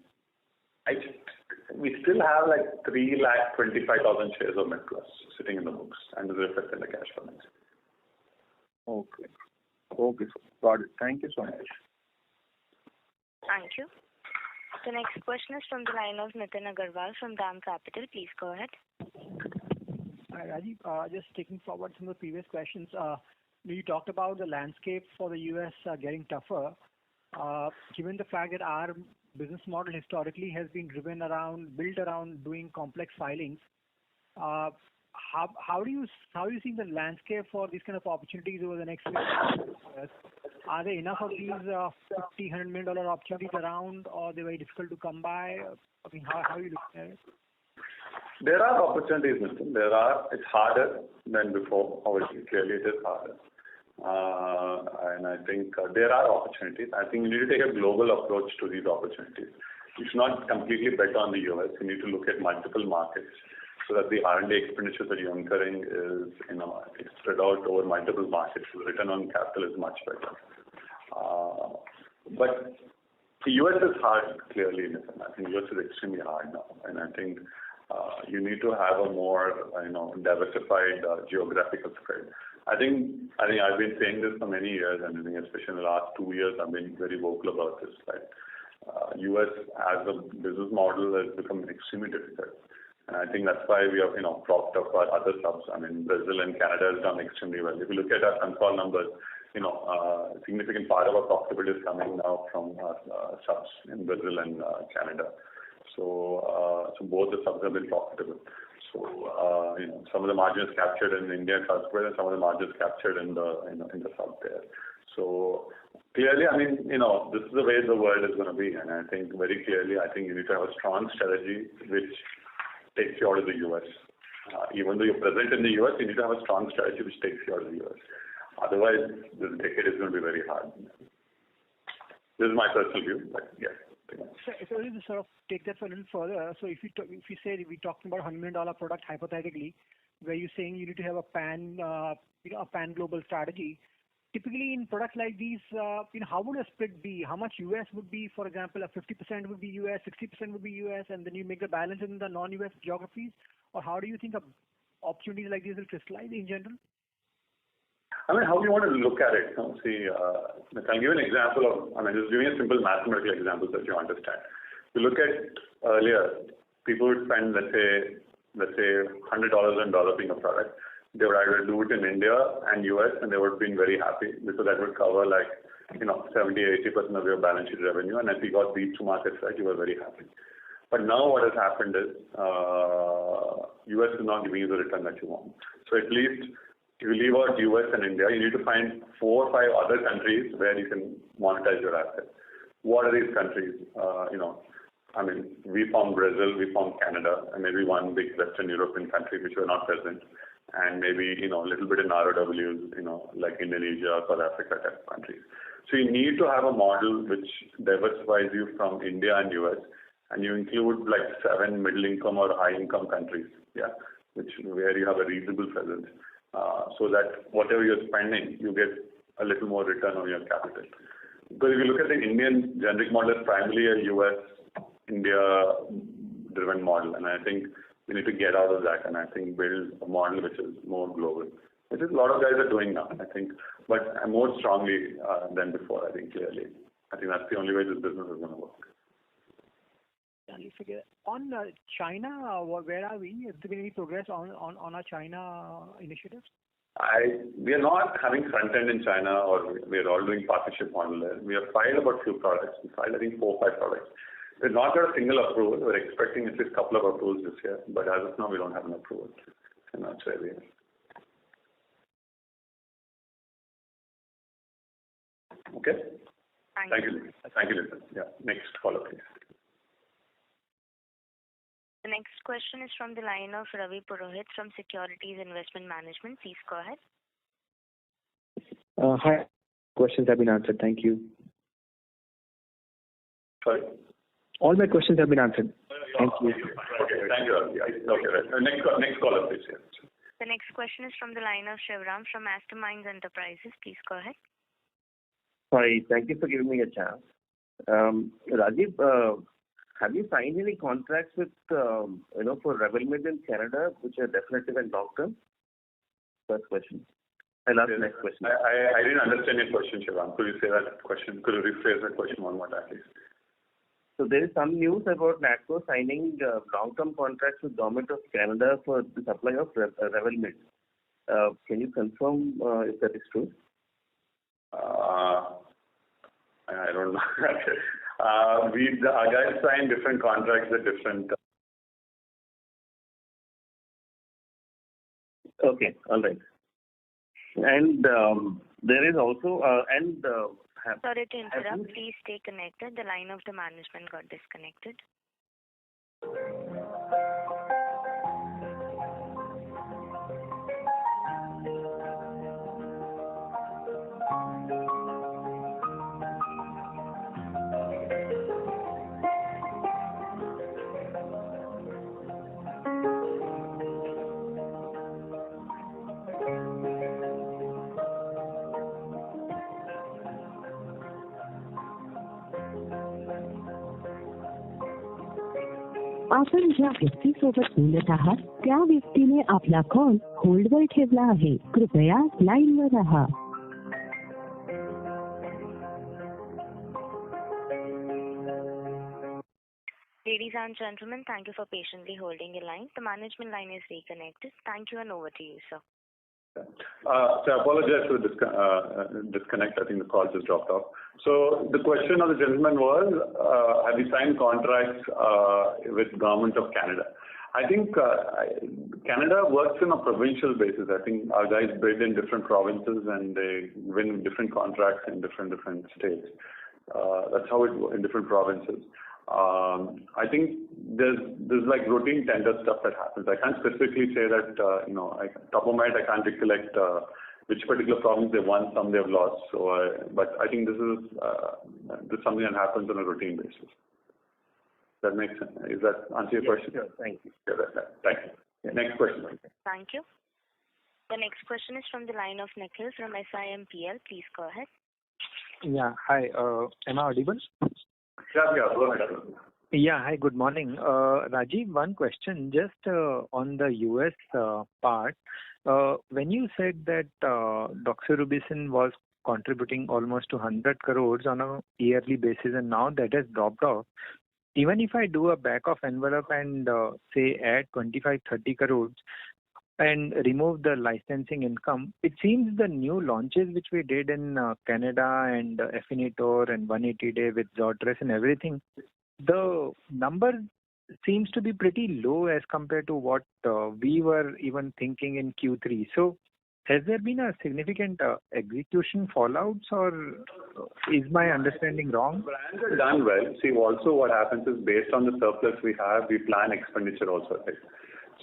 We still have like 325,000 shares of MedPlus sitting in the books and is reflected in the cash balance. Okay. Okay, sir. Got it. Thank you so much. Thank you. The next question is from the line of Nitin Agarwal from DAM Capital. Please go ahead. Hi, Rajiv. Just taking forward some of the previous questions. You talked about the landscape for the US getting tougher. Given the fact that our business model historically has been built around doing complex filings, how do you see the landscape for these kind of opportunities over the next few years? Are there enough of these $50-100 million opportunities around, or they're very difficult to come by? I mean, how are you looking at it? There are opportunities, Nitin. It's harder than before. Obviously, clearly it is harder. And I think there are opportunities. I think you need to take a global approach to these opportunities. You should not completely bet on the US. You need to look at multiple markets so that the R&D expenditure that you're incurring is spread out over multiple markets. The return on capital is much better. But the US is hard, clearly, Nitin. I think the US is extremely hard now. And I think you need to have a more diversified geographical spread. I think I've been saying this for many years, and I think especially in the last 2 years, I've been very vocal about this. That US as a business model has become extremely difficult, and I think that's why we have propped up our other subs. I mean, Brazil and Canada has done extremely well. If you look at our Concall numbers, a significant part of our profitability is coming now from subs in Brazil and Canada. So both the subs have been profitable. So some of the margins captured in India and South Korea, and some of the margins captured in the south there. So clearly, I mean, this is the way the world is going to be, and I think very clearly, you need to have a strong strategy which takes you out of the US. Even though you're present in the US, you need to have a strong strategy which takes you out of the US. Otherwise, this decade is going to be very hard. This is my personal view, but yeah. So if I to sort of take that for a little further, so if you say we're talking about $100 million product hypothetically, where you're saying you need to have a pan global strategy. Typically, in products like these, how would a split be? How much US would be, for example, 50% would be US, 60% would be US, and then you make the balance in the non-US geographies, or how do you think opportunities like these will crystallize in general? I mean, how do you want to look at it? See, I'll give you an example just giving a simple mathematical example so that you understand. If you look at earlier, people would spend, let's say $100 on developing a product. They would either do it in India and US, and they would have been very happy because that would cover 70-80% of your balance sheet revenue. And if you got these two markets right, you were very happy. But now what has happened is US is not giving you the return that you want. So at least if you leave out US and India, you need to find 4 or 5 other countries where you can monetize your assets. What are these countries? We found Brazil, we found Canada, and maybe one big Western European country which were not present, and maybe a little bit in ROWs, like Indonesia, South Africa type of countries. So you need to have a model which diversifies you from India and US, and you include like 7 middle income or high income countries, where you have a reasonable presence, so that whatever you're spending, you get a little more return on your capital. Because if you look at the Indian generic model, it's primarily a US, India driven model, and I think we need to get out of that and I think build a model which is more global, which is a lot of guys are doing now, I think, but more strongly than before, I think, clearly. I think that's the only way this business is going to work. On China, where are we? Has there been any progress on our China initiatives? We are not having front end in China, or we are all doing partnership model there. We have filed about few products. We filed, I think, 4 or 5 products. We've not got a single approval. We're expecting at least a couple of approvals this year, but as of now, we don't have an approval. And that's where we are. Okay? Thank you. Thank you, Linda. Yeah. Next caller, please. The next question is from the line of Ravi Purohit from Securities Investment Management. Please go ahead. Hi. Questions have been answered. Thank you. Sorry? All my questions have been answered. Thank you. Okay. Thank you, Ravi. Okay. Next caller, please. Yeah. The next question is from the line of Shivram from Masterminds Enterprises. Please go ahead. Sorry. Thank you for giving me a chance. Rajiv, have you signed any contracts with, for Revlimid in Canada, which are definitive and long term? First question. I'll ask the next question. I didn't understand your question, Shivram. Could you say that question? Could you rephrase that question one more time, please? So there is some news about Natco signing long-term contracts with Government of Canada for the supply of Revlimid. Can you confirm if that is true? I don't know. Our guys sign different contracts with different. Okay, all right. And there is also Sorry to interrupt. Please stay connected. The line of the management got disconnected. आपण ज्या व्यक्तीसोबत बोलत आहात त्या व्यक्तीने आपला call होल्डवर ठेवला आहे. कृपया लाईनवर राहा. Ladies and gentlemen, thank you for patiently holding your line. The management line is reconnected. Thank you and over to you, sir. So I apologize for the disconnect. I think the call just dropped off. So the question of the gentleman was, have you signed contracts with Government of Canada? I think Canada works on a provincial basis. I think our guys bid in different provinces and they win different contracts in different states. That's how it works in different provinces. I think there's like routine tender stuff that happens. I can't specifically say that, top of my head, I can't recollect which particular province they won, some they have lost. So, but I think this is something that happens on a routine basis. That makes sense. Is that answer your question? Sure. Thank you. Yeah, thank you. Yeah, next question. Thank you. The next question is from the line of Nikhil from SIMPL. Please go ahead. Yeah. Hi. Am I audible? Yeah, go ahead. Yeah. Hi, good morning. Rajiv, one question just on the US part. When you said that doxorubicin was contributing almost to 100 crores on a yearly basis and now that has dropped off, even if I do a back of envelope and say add 25-30 crores and remove the licensing income, it seems the new launches which we did in Canada and Afinitor and 180-day with Zodres and everything, the number seems to be pretty low as compared to what we were even thinking in Q3. So has there been a significant execution fallouts, or is my understanding wrong? Brands are done well. See, also what happens is based on the surplus we have, we plan expenditure also, right?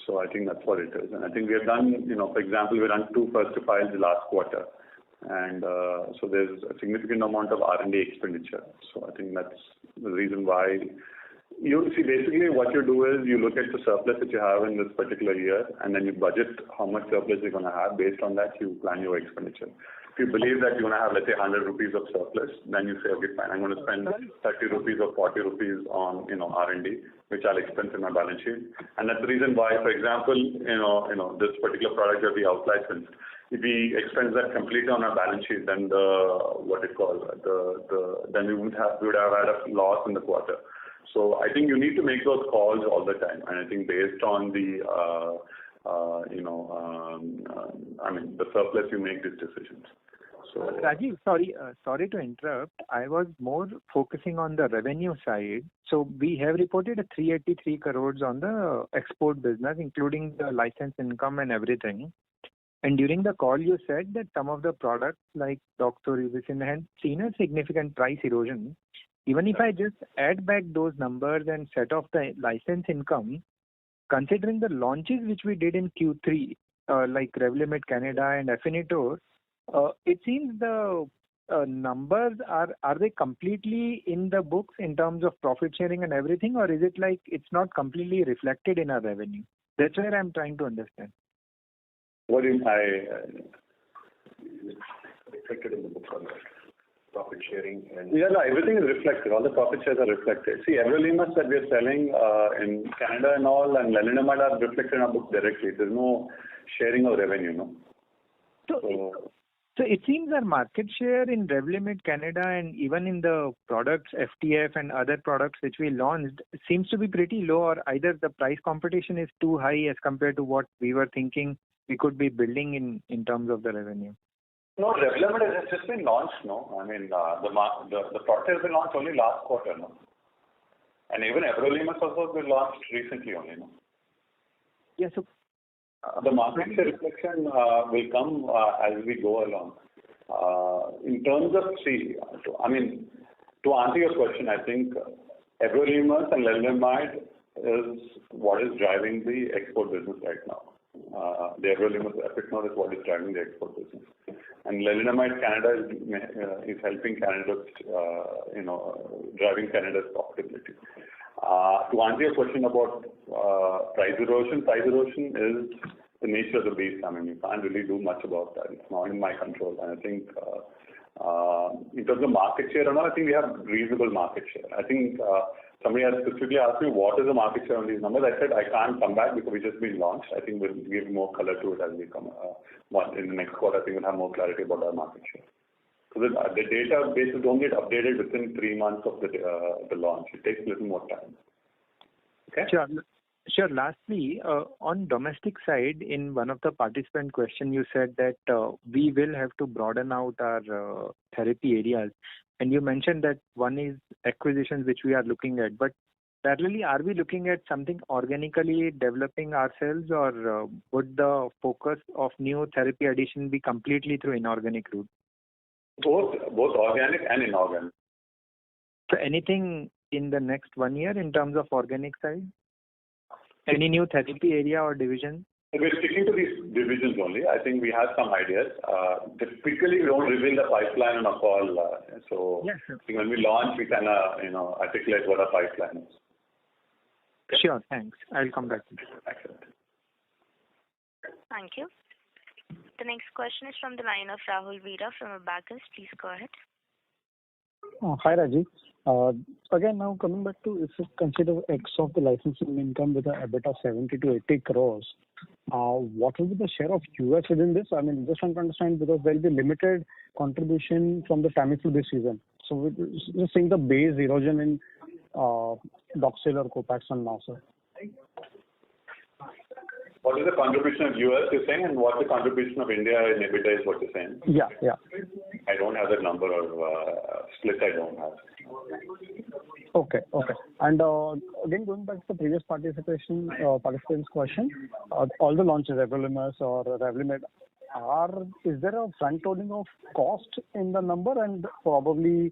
So I think that's what it is. And I think we have done, for example, we run 2 first to files the last quarter. And so there's a significant amount of R&D expenditure. So I think that's the reason why. You see, basically what you do is you look at the surplus that you have in this particular year, and then you budget how much surplus you're going to have. Based on that, you plan your expenditure. If you believe that you're going to have, let's say, 100 rupees of surplus, then you say, okay, fine, I'm going to spend 30 rupees or 40 rupees on, R&D, which I'll expense in my balance sheet. And that's the reason why, for example, this particular product that we out-licensed, if we expense that completely on our balance sheet, then then we would have had a loss in the quarter. So I think you need to make those calls all the time, and I think based on the the surplus, you make these decisions. So Rajiv, sorry to interrupt. I was more focusing on the revenue side. So we have reported a 383 crores on the export business, including the license income and everything. And during the call, you said that some of the products like doxorubicin had seen a significant price erosion. Even if I just add back those numbers and set off the license income, considering the launches which we did in Q3, like Revlimid Canada and Afinitor, it seems the numbers are they completely in the books in terms of profit sharing and everything, or is it like it's not completely reflected in our revenue? That's where I'm trying to understand. What do you reflected in the books on that? Profit sharing and everything is reflected. All the profit shares are reflected. See, everolimus that we are selling in Canada and all, and lenalidomide are reflected in our books directly. There's no sharing of revenue, no. So it seems our market share in Revlimid Canada and even in the products FTF and other products which we launched seems to be pretty low, or either the price competition is too high as compared to what we were thinking we could be building in terms of the revenue. No, Revlimid has just been launched, no? I mean, the product has been launched only last quarter, no? And even everolimus also has been launched recently only, no? Yeah, so the market share reflection will come as we go along. In terms of, to answer your question, I think everolimus and lenalidomide is what is driving the export business right now. The everolimus Afinitor is what is driving the export business. And lenalidomide Canada is helping Canada, driving Canada's profitability. To answer your question about price erosion is the nature of the beast. I mean, you can't really do much about that. It's not in my control. And I think in terms of market share, I think we have reasonable market share. I think somebody has specifically asked me what is the market share on these numbers. I said I can't come back because we just been launched. I think we'll give more color to it as we come in the next quarter. I think we'll have more clarity about our market share. So the databases don't get updated within 3 months of the launch. It takes a little more time. Okay. Sure. Lastly, on domestic side, in one of the participant question, you said that we will have to broaden out our therapy areas. And you mentioned that one is acquisitions which we are looking at. But parallelly, are we looking at something organically developing ourselves, or would the focus of new therapy addition be completely through inorganic route? Both organic and inorganic. So anything in the next 1 year in terms of organic side? Any new therapy area or division? We're sticking to these divisions only. I think we have some ideas. Typically, we don't reveal the pipeline on a call. So yes, sure. When we launch, we can articulate what our pipeline is. Okay. Sure, thanks. I'll come back to you. Excellent. Thank you. The next question is from the line of Rahul Veera from Abacus. Please go ahead. Hi, Rajiv. Again, now coming back to, if you consider X of the licensing income with an EBITDA 70 to 80 crores, what will be the share of US within this? I mean, just want to understand, because there will be limited contribution from the Tamiflu this season. So we're just seeing the base erosion in Doxil or Copaxone now, sir. What is the contribution of US you're saying, and what's the contribution of India in EBITDA is what you're saying? Yeah. I don't have that number or split. I don't have. Okay. And again, going back to the previous participant's question, all the launches, everolimus or Revlimid, is there a front loading of cost in the number, and probably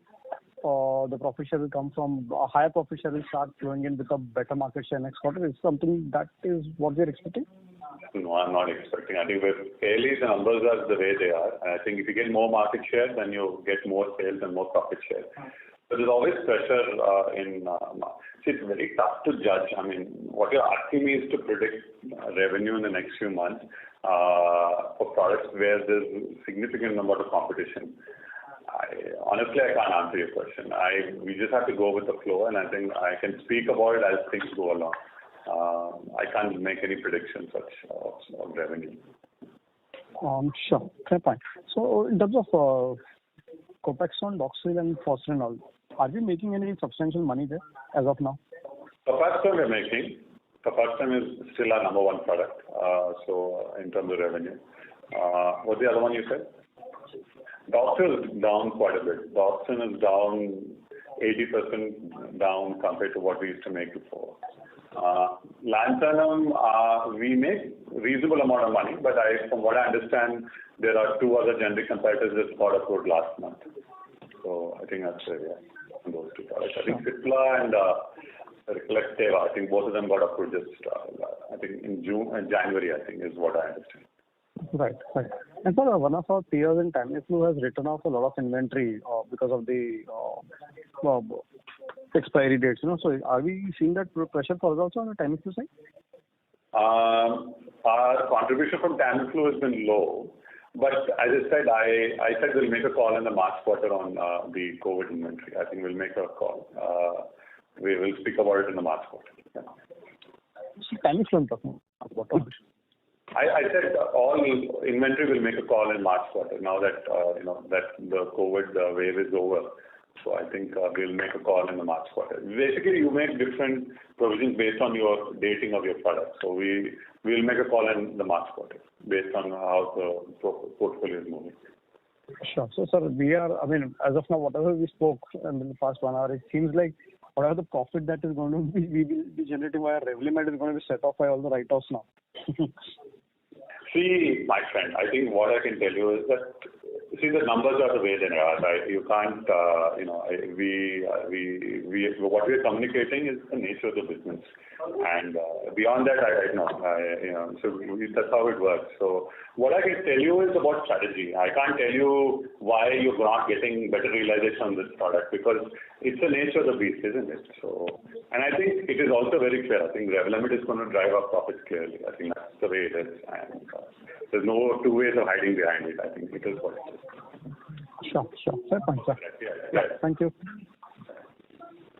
the profit share will come from a higher profit share will start flowing in with a better market share next quarter? Is something that is what we're expecting? No, I'm not expecting. I think fairly the numbers are the way they are. And I think if you get more market share, then you get more sales and more profit share. But there's always pressure see, it's very tough to judge. I mean, what you're asking me is to predict revenue in the next few months for products where there's a significant number of competition. Honestly, I can't answer your question. We just have to go with the flow, and I think I can speak about it as things go along. I can't make any predictions of revenue. Sure, fair point. So in terms of Copaxone, Doxil, and Fosrenol, are we making any substantial money there as of now? Copaxone we're making. Copaxone is still our number one product. So in terms of revenue, what's the other one you said? Doxil is down quite a bit. Doxil is down 80% down compared to what we used to make before. Lanthanum, we make reasonable amount of money, but from what I understand, there are two other generic competitors that got approved last month. So I think that's where we are on those two products. I think Cipla and Reflecteva, I think both of them got approved just I think in January, I think is what I understand. Right. And for one of our peers in Tamiflu has written off a lot of inventory because of the expiry dates. So are we seeing that pressure for us also on the Tamiflu side? Our contribution from Tamiflu has been low, but as I said we'll make a call in the March quarter on the COVID inventory. I think we'll make a call. We will speak about it in the March quarter. Yeah. So Tamiflu I'm talking about. I said all inventory will make a call in March quarter now that that the COVID wave is over. So I think we'll make a call in the March quarter. Basically, you make different provisions based on your dating of your product. So we'll make a call in the March quarter based on how the portfolio is moving. Sure. So, sir, as of now, whatever we spoke in the past 1 hour, it seems like whatever the profit that is going to be, we will be generating via Revlimid is going to be set off by all the write-offs now. See, my friend, I think what I can tell you is that the numbers are the way they are. Right? You can't, what we are communicating is the nature of the business, and beyond that, so that's how it works. So what I can tell you is about strategy. I can't tell you why you're not getting better realization on this product because it's the nature of the beast, isn't it? So, and I think it is also very clear. I think Revlimid is going to drive our profits clearly. I think that's the way it is, and there's no two ways of hiding behind it. I think it is what it is. Sure. Fair point, sir. Yeah. Thank you.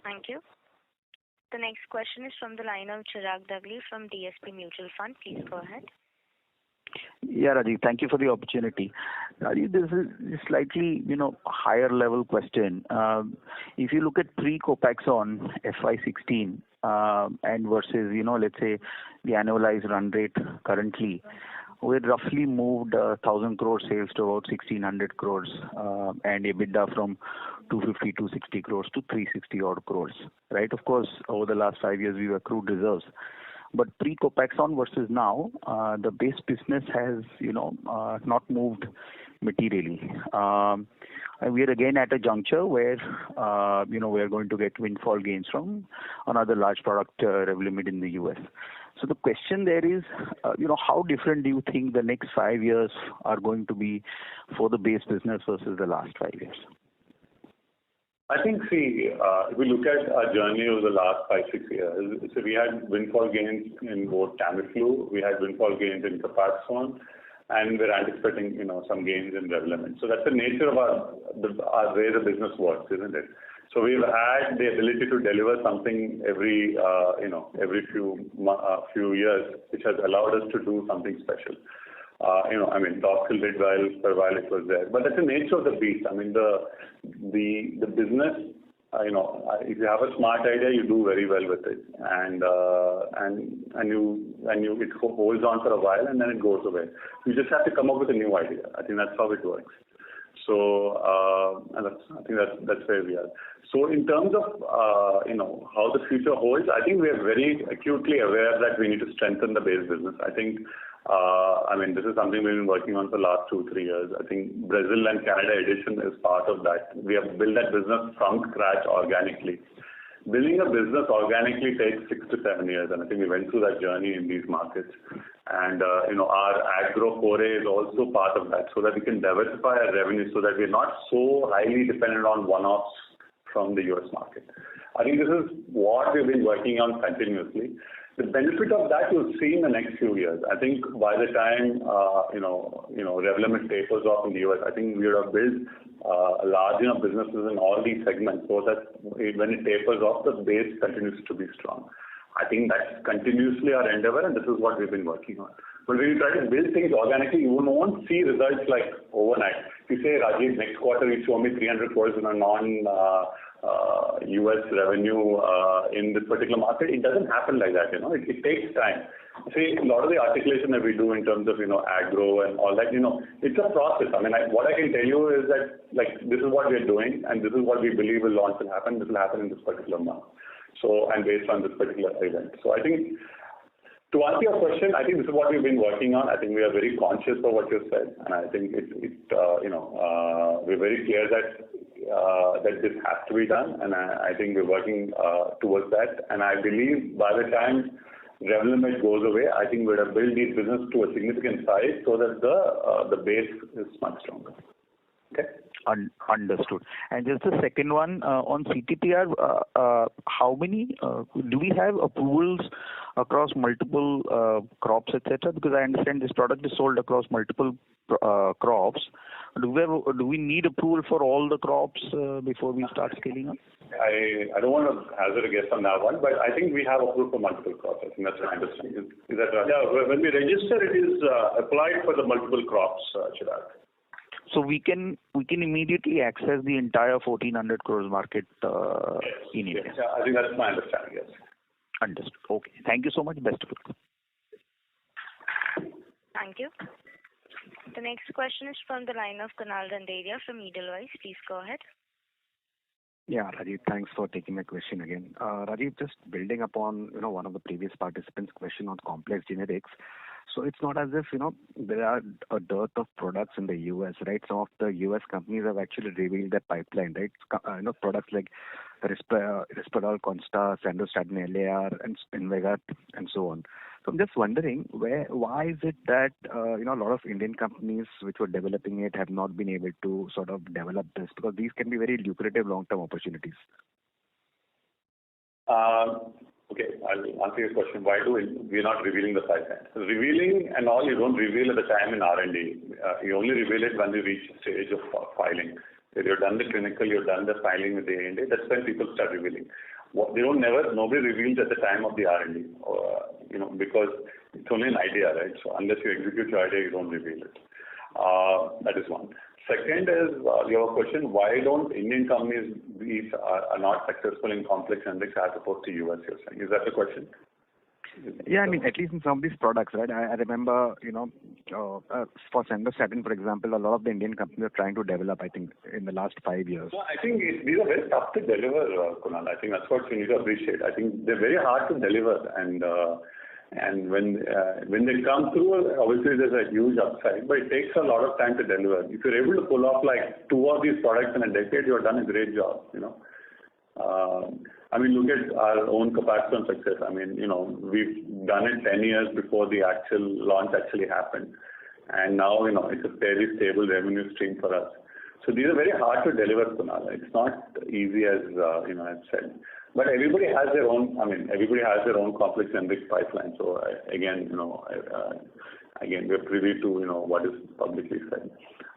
Thank you. The next question is from the line of Chirag Dagli from DSP Mutual Fund. Please go ahead. Yeah, Rajiv, thank you for the opportunity. Rajiv, this is slightly, higher level question. If you look at pre-Copaxone FY16 and versus, let's say the annualized run rate currently, we had roughly moved 1,000 crore sales to about 1,600 crores and EBITDA from 250, 260 crores to 360 odd crores, right? Of course, over the last 5 years, we've accrued reserves. But pre-Copaxone versus now, the base business has, not moved materially. And we are again at a juncture where, we are going to get windfall gains from another large product, Revlimid in the US. So the question there is, how different do you think the next 5 years are going to be for the base business versus the last 5 years? I think, if we look at our journey over the last 5-6 years, so we had windfall gains in both Tamiflu, we had windfall gains in Copaxone, and we're anticipating, some gains in Revlimid. So that's the nature of our way the business works, isn't it? So we've had the ability to deliver something every few years, which has allowed us to do something special. Doxil did well for a while; it was there, but that's the nature of the beast. The business. If you have a smart idea, you do very well with it, and it holds on for a while, and then it goes away. You just have to come up with a new idea. I think that's how it works. So, I think that's where we are. So, in terms of how the future holds, I think we are very acutely aware that we need to strengthen the base business. I think I mean, this is something we've been working on for the last 2-3 years. I think Brazil and Canada addition is part of that. We have built that business from scratch organically. Building a business organically takes 6 to 7 years, and I think we went through that journey in these markets. And our agro foray is also part of that, so that we can diversify our revenue, so that we're not so highly dependent on one-offs from the US market. I think this is what we've been working on continuously. The benefit of that you'll see in the next few years. I think by the time Revlimid tapers off in the US, I think we would have built large enough businesses in all these segments, so that when it tapers off, the base continues to be strong. I think that's continuously our endeavor, and this is what we've been working on. But when you try to build things organically, you won't see results like overnight. If you say, Rajiv, next quarter you show me 300 crores in a non-US revenue in this particular market, it doesn't happen like that. It takes time. See, a lot of the articulation that we do in terms of agro and all that, it's a process. I mean, what I can tell you is that this is what we're doing, and this is what we believe will launch will happen. This will happen in this particular month. So, and based on this particular event. So I think, to answer your question, I think this is what we've been working on. I think we are very conscious of what you said, and I think we're very clear that this has to be done, and I think we're working towards that. And I believe by the time Revlimid goes away, I think we'll have built this business to a significant size, so that the base is much stronger. Okay. Understood. And just the second one on CTPR, how many do we have approvals across multiple crops, etc.? Because I understand this product is sold across multiple crops. Do we need approval for all the crops before we start scaling up? I don't want to hazard a guess on that one, but I think we have approval for multiple crops. I think that's what I understand. Is that right? Yeah, when we register, it is applied for the multiple crops, Chirag. So we can immediately access the entire 1,400 crores market in India. Yeah, I think that's my understanding. Yes. Understood. Okay. Thank you so much. Best of luck. Thank you. The next question is from the line of Kunal Randeria from Edelweiss. Please go ahead. Yeah, Rajiv, thanks for taking my question again. Rajiv, just building upon one of the previous participants' question on complex generics. So it's not as if there are a dearth of products in the US, right? Some of the US companies have actually revealed their pipeline, right? Products like Risperdal Consta, Sandostatin LAR, and Spinvaga, and so on. So I'm just wondering, why is it that a lot of Indian companies which were developing it have not been able to sort of develop this? Because these can be very lucrative long-term opportunities. Okay, I'll answer your question. Why we're not revealing the pipeline? Revealing and all, you don't reveal at the time in R&D. You only reveal it when you reach the stage of filing. If you've done the clinical, you've done the filing with the ANDA, that's when people start revealing. Nobody reveals at the time of the R&D, because it's only an idea, right? So unless you execute your idea, you don't reveal it. That is one. Second is your question, why don't Indian companies are not successful in complex generics as opposed to US, you're saying? Is that the question? Yeah, I mean, at least in some of these products, right? I remember, for Sandostatin, for example, a lot of the Indian companies are trying to develop, I think, in the last 5 years. No, I think these are very tough to deliver, Kunal. I think that's what you need to appreciate. I think they're very hard to deliver, and when they come through, obviously there's a huge upside, but it takes a lot of time to deliver. If you're able to pull off like 2 of these products in a decade, you've done a great job. I mean, look at our own Copaxone success. I mean, we've done it 10 years before the actual launch actually happened, and now it's a fairly stable revenue stream for us. So these are very hard to deliver, Kunal. It's not easy as I've said. But everybody has their own. I mean, everybody has their own complex generics pipeline. So again, we're privy to what is publicly said.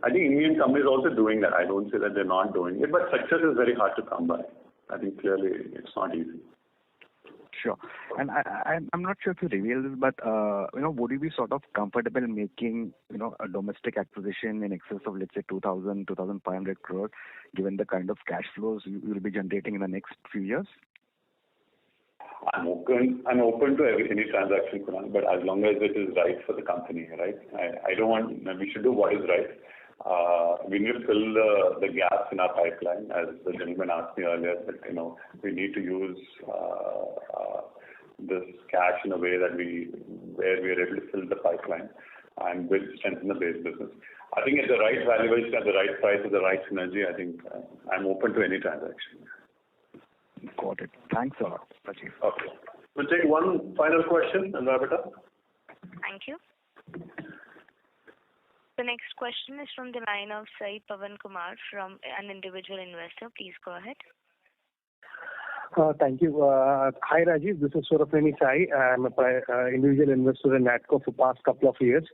I think Indian companies are also doing that. I don't say that they're not doing it, but success is very hard to come by. I think clearly it's not easy. Sure. And I'm not sure if you reveal this, but would you be sort of comfortable making a domestic acquisition in excess of, let's say, 2,500 crore, given the kind of cash flows you will be generating in the next few years? I'm open to any transaction, Kunal, but as long as it is right for the company, right? We should do what is right. We need to fill the gaps in our pipeline, as the gentleman asked me earlier, that we need to use this cash in a way that where we are able to fill the pipeline and build strength in the base business. I think at the right valuation, at the right price, at the right synergy, I think I'm open to any transaction. Got it. Thanks a lot, Rajiv. Okay. We'll take one final question and wrap it up. Thank you. The next question is from the line of Sai Pavan Kumar from an individual investor. Please go ahead. Thank you. Hi Rajiv, this is Surapeni Sai. I'm an individual investor in Natco for past couple of years.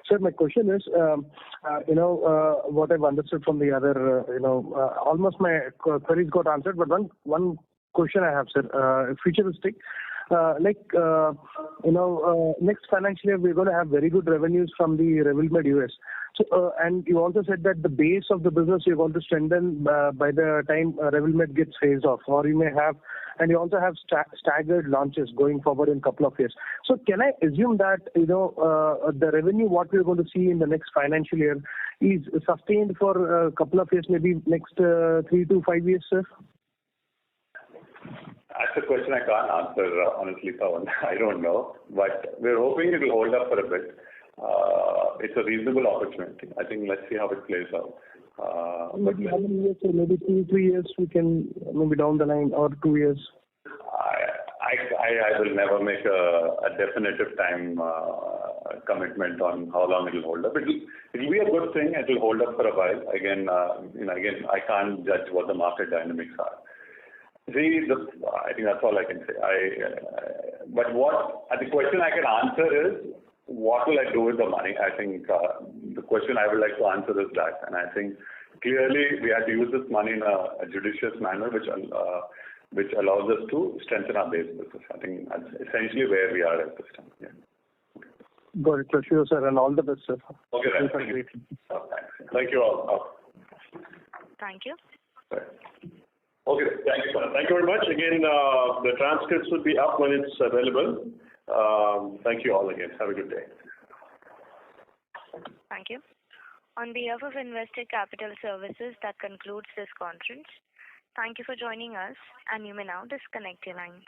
Sir, my question is, what I've understood from the other, almost my queries got answered, but one question I have, sir, futuristic. Next financial year we're going to have very good revenues from the Revlimid US. So, and you also said that the base of the business you're going to strengthen by the time Revlimid gets phased off, or you may have, and you also have staggered launches going forward in a couple of years. So, can I assume that the revenue what we're going to see in the next financial year is sustained for a couple of years, maybe next 3 to 5 years, sir? That's a question I can't answer, honestly, Pawan. I don't know. But we're hoping it will hold up for a bit. It's a reasonable opportunity. I think let's see how it plays out. Maybe how many years, sir? Maybe 2-3 years we can, maybe down the line, or 2 years? I will never make a definitive time commitment on how long it will hold up. It will be a good thing. It will hold up for a while. Again, I can't judge what the market dynamics are. See, I think that's all I can say. But the question I can answer is, what will I do with the money? I think the question I would like to answer is that, and I think clearly we have to use this money in a judicious manner, which allows us to strengthen our base business. I think that's essentially where we are at this time. Yeah. Got it, for sure, sir, and all the best, sir. Okay, right. Thank you. Thank you all. Thank you. Right. Okay, thank you, sir. Thank you very much. Again, the transcripts will be up when it's available. Thank you all again. Have a good day. Thank you. On behalf of Investec Capital Services, that concludes this conference. Thank you for joining us, and you may now disconnect your lines.